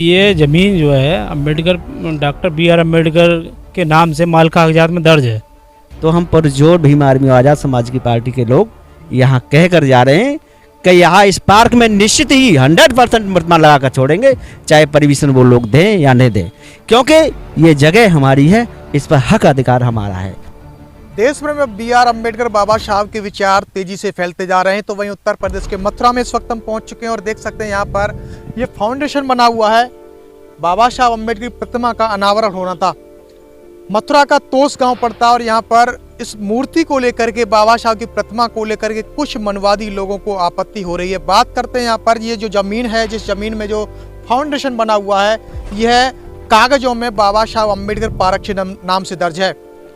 ये ज़मीन जो है Ambedkar doctor B R Ambedkar के नाम से माल कागजात में दर्ज है। तो हम पुरजोर भीम आर्मी आज़ाद समाज की पार्टी के लोग यहाँ कह कर जा रहे हैं कि यहाँ इस पार्क में निश्चित ही 100% प्रतिमा लगा कर छोड़ेंगे, चाहे परमिशन वो लोग दें या नहीं दें, क्योंकि ये जगह हमारी है, इस पर हक अधिकार हमारा है। देश भर में बी आर अम्बेडकर बाबा साहब के विचार तेजी से फैलते जा रहे हैं। तो वहीं उत्तर प्रदेश के मथुरा में इस वक्त हम पहुंच चुके हैं और देख सकते हैं यहाँ पर ये फाउंडेशन बना हुआ है। बाबा साहब अम्बेडकर की प्रतिमा का अनावरण होना था। मथुरा का तोस गांव पड़ता है और यहाँ पर इस मूर्ति को लेकर के, बाबा साहब की प्रतिमा को लेकर के कुछ मनवादी लोगों को आपत्ति हो रही है। बात करते हैं यहाँ पर ये जो जमीन है, जिस जमीन में जो फाउंडेशन बना हुआ है, यह कागजों में बाबा साहब अम्बेडकर पार्क के नाम से दर्ज है।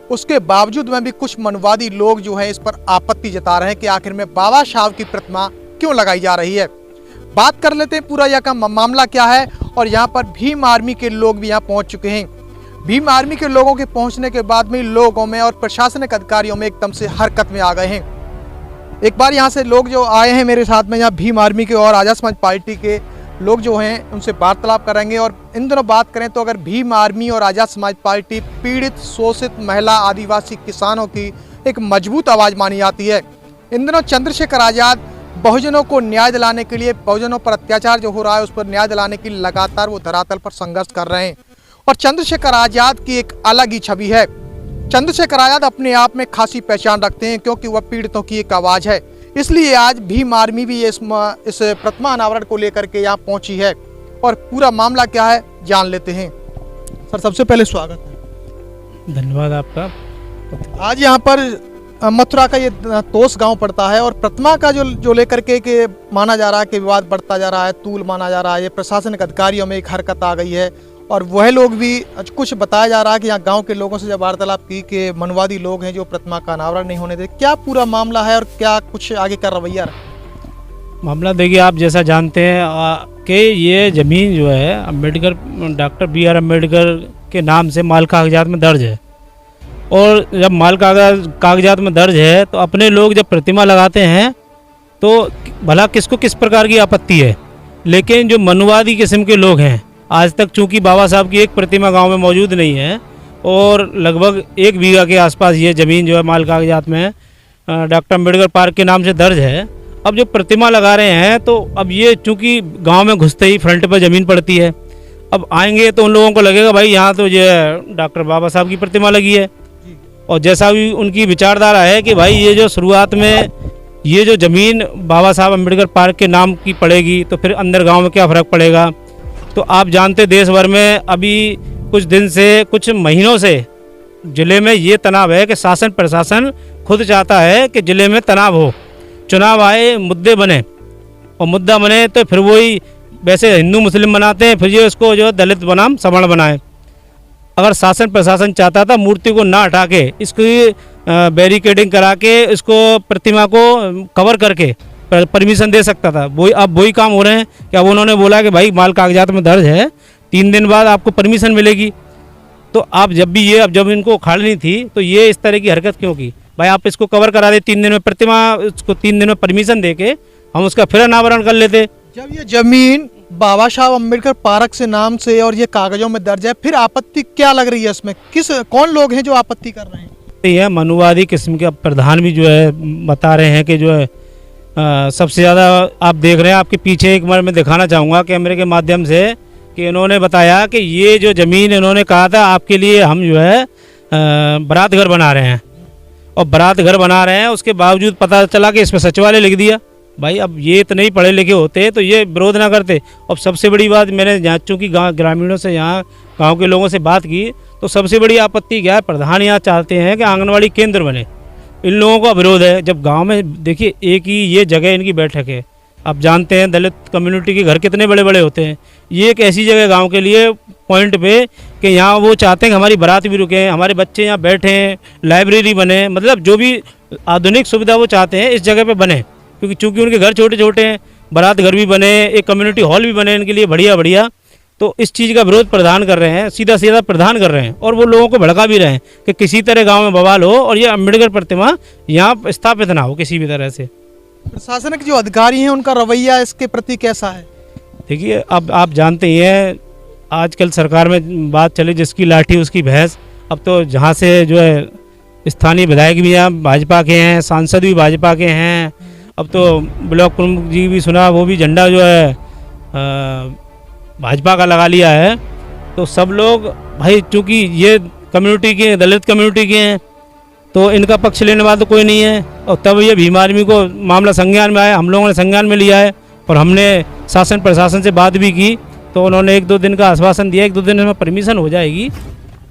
उसके बावजूद में भी कुछ मनवादी लोग जो है इस पर आपत्ति जता रहे हैं कि आखिर में बाबा साहब की प्रतिमा क्यों लगाई जा रही है। बात कर लेते हैं पूरा यह का मामला क्या है। और यहाँ पर भीम आर्मी के लोग भी यहाँ पहुँच चुके हैं। भीम आर्मी के लोगों के पहुँचने के बाद में लोगों में और प्रशासनिक अधिकारियों में एकदम से हरकत में आ गए हैं। एक बार यहाँ से लोग जो आए हैं मेरे साथ में, यहाँ भीम आर्मी के और आज़ाद समाज पार्टी के लोग जो हैं उनसे वार्तालाप करेंगे। और इन दोनों बात करें तो अगर भीम आर्मी और आज़ाद समाज पार्टी पीड़ित, शोषित महिला, आदिवासी किसानों की एक मजबूत आवाज़ मानी जाती है। इन दिनों चंद्रशेखर आज़ाद बहुजनों को न्याय दिलाने के लिए, बहुजनों पर अत्याचार जो हो रहा है उस पर न्याय दिलाने के लिए लगातार वो धरातल पर संघर्ष कर रहे हैं। और चंद्रशेखर आज़ाद की एक अलग ही छवि है। चंद्रशेखर आज़ाद अपने आप में खासी पहचान रखते हैं क्योंकि वह पीड़ितों की एक आवाज़ है। इसलिए आज भीम आर्मी भी इस प्रतिमा अनावरण को लेकर के यहाँ पहुंची है। और पूरा मामला क्या है जान लेते हैं। सर, सबसे पहले स्वागत है। धन्यवाद आपका। आज यहाँ पर मथुरा का ये तोस गांव पड़ता है और प्रतिमा का जो लेकर के माना जा रहा है कि विवाद बढ़ता जा रहा है, तूल माना जा रहा है। ये प्रशासनिक अधिकारियों में एक हरकत आ गई है। और वह लोग भी कुछ बताया जा रहा है कि यहाँ गांव के लोगों से जब वार्तालाप की कि मनवादी लोग हैं जो प्रतिमा का अनावरण नहीं होने देते। क्या पूरा मामला है और क्या कुछ आगे का रवैया रहा? मामला देखिए, आप जैसा जानते हैं कि ये ज़मीन जो है Ambedkar doctor B R Ambedkar के नाम से माल कागजात में दर्ज है। और जब माल कागजात में दर्ज है तो अपने लोग जब प्रतिमा लगाते हैं तो भला किसको किस प्रकार की आपत्ति है। लेकिन जो मनवादी किस्म के लोग हैं, आज तक चूंकि बाबा साहब की एक प्रतिमा गांव में मौजूद नहीं है और लगभग 1 बीघा के आसपास ये ज़मीन जो है माल कागजात में डॉक्टर अम्बेडकर पार्क के नाम से दर्ज है। अब जो प्रतिमा लगा रहे हैं तो अब ये चूंकि गांव में घुसते ही फ्रंट पर ज़मीन पड़ती है, अब आएंगे तो उन लोगों को लगेगा भाई यहाँ तो ये डॉक्टर बाबा साहब की प्रतिमा लगी है। और जैसा भी उनकी विचारधारा है कि भाई ये जो शुरुआत में ये जो ज़मीन बाबा साहब अम्बेडकर पार्क के नाम की पड़ेगी तो फिर अंदर गाँव में क्या फ़र्क पड़ेगा। तो आप जानते देश भर में अभी कुछ दिन से, कुछ महीनों से ज़िले में ये तनाव है कि शासन प्रशासन खुद चाहता है कि ज़िले में तनाव हो, चुनाव आए, मुद्दे बने और मुद्दा बने तो फिर वही वैसे हिंदू मुस्लिम बनाते हैं, फिर ये इसको जो दलित बनाम सवर्ण बनाए। अगर शासन प्रशासन चाहता था मूर्ति को ना हटा के इसकी बैरिकेडिंग करा के इसको प्रतिमा को कवर करके परमिशन दे सकता था। अब वही काम हो रहे हैं कि अब उन्होंने बोला कि भाई माल कागजात में दर्ज है, 3 दिन बाद आपको परमिशन मिलेगी। तो आप जब इनको उखाड़नी थी तो ये इस तरह की हरकत क्यों की? भाई आप इसको कवर करा दे 3 दिन में, प्रतिमा उसको 3 दिन में परमिशन दे के हम उसका फिर अनावरण कर लेते। जब ये जमीन बाबा साहब अम्बेडकर पार्क से नाम से और ये कागजों में दर्ज है, फिर आपत्ति क्या लग रही है इसमें? कौन लोग हैं जो आपत्ति कर रहे हैं? ये मनुवादी किस्म के प्रधान भी जो है बता रहे हैं कि जो है सबसे ज़्यादा आप देख रहे हैं, आपके पीछे एक बार मैं दिखाना चाहूँगा कैमरे के माध्यम से कि इन्होंने बताया कि ये जो ज़मीन इन्होंने कहा था आपके लिए हम जो है बारात घर बना रहे हैं। और बारात घर बना रहे हैं, उसके बावजूद पता चला कि इसमें सचिवालय लिख दिया। भाई अब ये इतने ही पढ़े लिखे होते तो ये विरोध ना करते। अब सबसे बड़ी बात, मैंने यहाँ चूँकि ग्रामीणों से, यहाँ गाँव के लोगों से बात की तो सबसे बड़ी आपत्ति क्या है, प्रधान यहाँ चाहते हैं कि आंगनवाड़ी केंद्र बने। इन लोगों का विरोध है। जब गांव में देखिए एक ही ये जगह इनकी बैठक है, आप जानते हैं दलित कम्युनिटी के घर कितने बड़े बड़े होते हैं। ये एक ऐसी जगह गांव के लिए पॉइंट पे कि यहाँ वो चाहते हैं कि हमारी बारात भी रुके, हमारे बच्चे यहाँ बैठें, लाइब्रेरी बने, मतलब जो भी आधुनिक सुविधा वो चाहते हैं इस जगह पे बने। क्योंकि चूँकि उनके घर छोटे छोटे हैं, बारात घर भी बने, एक कम्युनिटी हॉल भी बने इनके लिए बढ़िया बढ़िया। तो इस चीज़ का विरोध प्रधान कर रहे हैं, सीधा सीधा प्रधान कर रहे हैं। और वो लोगों को भड़का भी रहे हैं कि किसी तरह गांव में बवाल हो और ये अम्बेडकर प्रतिमा यहाँ स्थापित ना हो किसी भी तरह से। प्रशासनिक जो अधिकारी हैं उनका रवैया इसके प्रति कैसा है? देखिए अब आप जानते ही हैं आजकल सरकार में बात चली जिसकी लाठी उसकी भैंस। अब तो जहाँ से जो है स्थानीय विधायक भी यहाँ भाजपा के हैं, सांसद भी भाजपा के हैं। अब तो ब्लॉक प्रमुख जी भी सुना, वो भी झंडा जो है भाजपा का लगा लिया है। तो सब लोग भाई चूँकि ये कम्युनिटी के, दलित कम्युनिटी के हैं, तो इनका पक्ष लेने वाला तो कोई नहीं है। और तब ये भीम आर्मी को मामला संज्ञान में आया, हम लोगों ने संज्ञान में लिया है और हमने शासन प्रशासन से बात भी की। तो उन्होंने 1-2 दिन का आश्वासन दिया, 1-2 दिन में परमिशन हो जाएगी।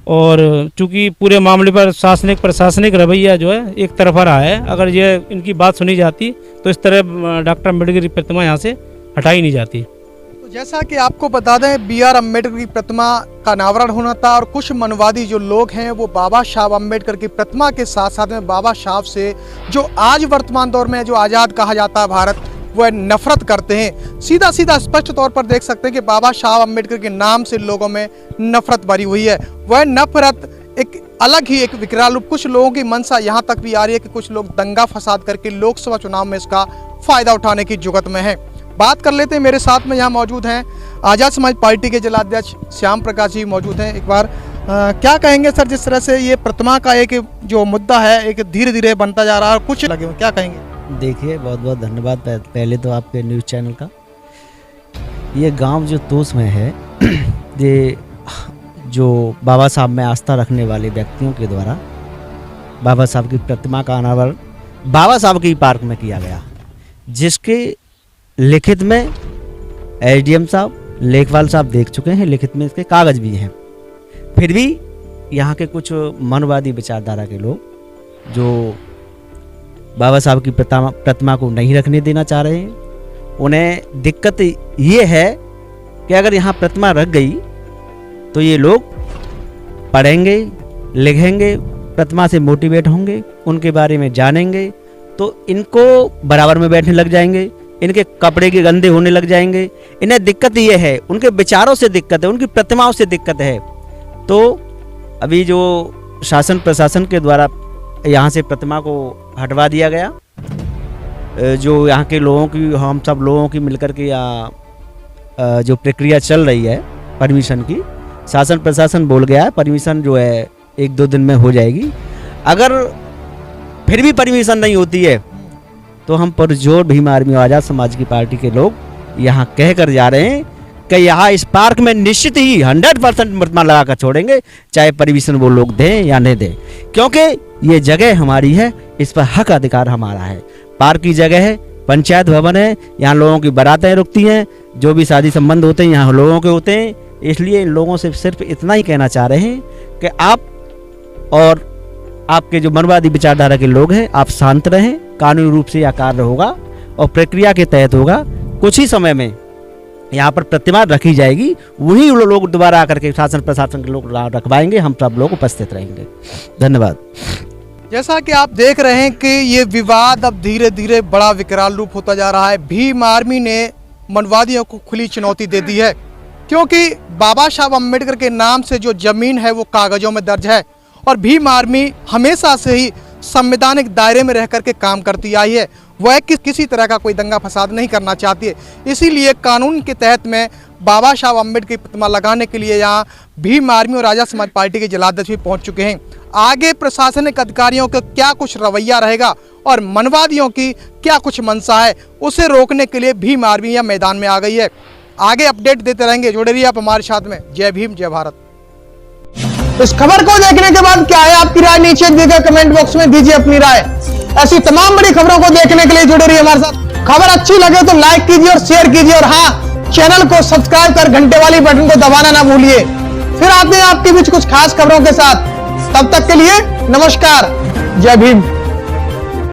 और चूँकि पूरे मामले पर शासनिक प्रशासनिक रवैया जो है एक तरफा रहा है, अगर ये इनकी बात सुनी जाती तो इस तरह डॉक्टर अम्बेडकर की प्रतिमा यहाँ से हटाई नहीं जाती। तो जैसा कि आपको बता दें, बी.आर. अम्बेडकर की प्रतिमा का अनावरण होना था और कुछ मनवादी जो लोग हैं वो बाबा साहब अम्बेडकर की प्रतिमा के साथ साथ में बाबा साहब से जो आज वर्तमान दौर में जो आज़ाद कहा जाता है भारत, वह नफरत करते हैं। सीधा सीधा स्पष्ट तौर पर देख सकते हैं कि बाबा साहब अम्बेडकर के नाम से लोगों में नफरत भरी हुई है। वह नफरत एक अलग ही एक विकराल रूप, कुछ लोगों की मंशा यहाँ तक भी आ रही है कि कुछ लोग दंगा फसाद करके लोकसभा चुनाव में इसका फायदा उठाने की जुगत में है। बात कर लेते हैं, मेरे साथ में यहाँ मौजूद हैं आज़ाद समाज पार्टी के जिलाध्यक्ष श्याम प्रकाश जी मौजूद हैं। एक बार क्या कहेंगे सर, जिस तरह से ये प्रतिमा का एक जो मुद्दा है एक धीरे धीरे बनता जा रहा है और कुछ लगे हुए, क्या कहेंगे? देखिए, बहुत बहुत धन्यवाद पहले तो आपके न्यूज़ चैनल का। ये गांव जो तोस में है, ये जो बाबा साहब में आस्था रखने वाले व्यक्तियों के द्वारा बाबा साहब की प्रतिमा का अनावरण बाबा साहब की पार्क में किया गया, जिसके लिखित में एसडीएम साहब, लेखपाल साहब देख चुके हैं, लिखित में इसके कागज़ भी हैं। फिर भी यहाँ के कुछ मनवादी विचारधारा के लोग जो बाबा साहब की प्रतिमा को नहीं रखने देना चाह रहे हैं, उन्हें दिक्कत ये है कि अगर यहाँ प्रतिमा रख गई तो ये लोग पढ़ेंगे, लिखेंगे, प्रतिमा से मोटिवेट होंगे, उनके बारे में जानेंगे, तो इनको बराबर में बैठने लग जाएंगे, इनके कपड़े के गंदे होने लग जाएंगे। इन्हें दिक्कत ये है, उनके विचारों से दिक्कत है, उनकी प्रतिमाओं से दिक्कत है। तो अभी जो शासन प्रशासन के द्वारा यहाँ से प्रतिमा को हटवा दिया गया, जो यहाँ के लोगों की, हम सब लोगों की मिलकर के या जो प्रक्रिया चल रही है परमिशन की, शासन प्रशासन बोल गया है परमिशन जो है 1-2 दिन में हो जाएगी। अगर फिर भी परमिशन नहीं होती है तो हम पुरजोर भीम आर्मी आज़ाद समाज की पार्टी के लोग यहाँ कह कर जा रहे हैं कि यहाँ इस पार्क में निश्चित ही 100% प्रतिमा लगा कर छोड़ेंगे, चाहे परमिशन वो लोग दें या नहीं दें, क्योंकि ये जगह हमारी है, इस पर हक अधिकार हमारा है। पार्क की जगह है, पंचायत भवन है, यहाँ लोगों की बारातें रुकती हैं, जो भी शादी संबंध होते हैं यहाँ लोगों के होते हैं। इसलिए इन लोगों से सिर्फ इतना ही कहना चाह रहे हैं कि आप और आपके जो मनवादी विचारधारा के लोग हैं, आप शांत रहें, कानूनी रूप से यह कार्य होगा और प्रक्रिया के तहत होगा। कुछ ही समय में यहाँ पर प्रतिमा रखी जाएगी, वही लोग दोबारा आकर के शासन प्रशासन के लोग रखवाएंगे, हम सब लोग उपस्थित रहेंगे। धन्यवाद। जैसा कि आप देख रहे हैं कि ये विवाद अब धीरे धीरे बड़ा विकराल रूप होता जा रहा है। भीम आर्मी ने मनवादियों को खुली चुनौती दे दी है, क्योंकि बाबा साहब अम्बेडकर के नाम से जो जमीन है वो कागजों में दर्ज है और भीम आर्मी हमेशा से ही संवैधानिक दायरे में रह करके काम करती आई है। वह किसी तरह का कोई दंगा फसाद नहीं करना चाहती है। इसीलिए कानून के तहत में बाबा साहब अम्बेडकर की प्रतिमा लगाने के लिए यहाँ भीम आर्मी और आज़ाद समाज पार्टी के जिलाध्यक्ष भी पहुँच चुके हैं। आगे प्रशासनिक अधिकारियों का क्या कुछ रवैया रहेगा और मनवादियों की क्या कुछ मंशा है, उसे रोकने के लिए भीम आर्मी यहाँ मैदान में आ गई है। आगे अपडेट देते रहेंगे, जुड़े रहिए आप हमारे साथ में। जय भीम, जय भारत। इस खबर को देखने के बाद क्या है आपकी राय, नीचे दिए गए कमेंट बॉक्स में दीजिए अपनी राय। ऐसी तमाम बड़ी खबरों को देखने के लिए जुड़े रहिए हमारे साथ। खबर अच्छी लगे तो लाइक कीजिए और शेयर कीजिए, और हाँ, चैनल को सब्सक्राइब कर घंटे वाली बटन को दबाना ना भूलिए। फिर आते हैं आपके बीच कुछ खास खबरों के साथ। तब तक के लिए नमस्कार, जय भीम।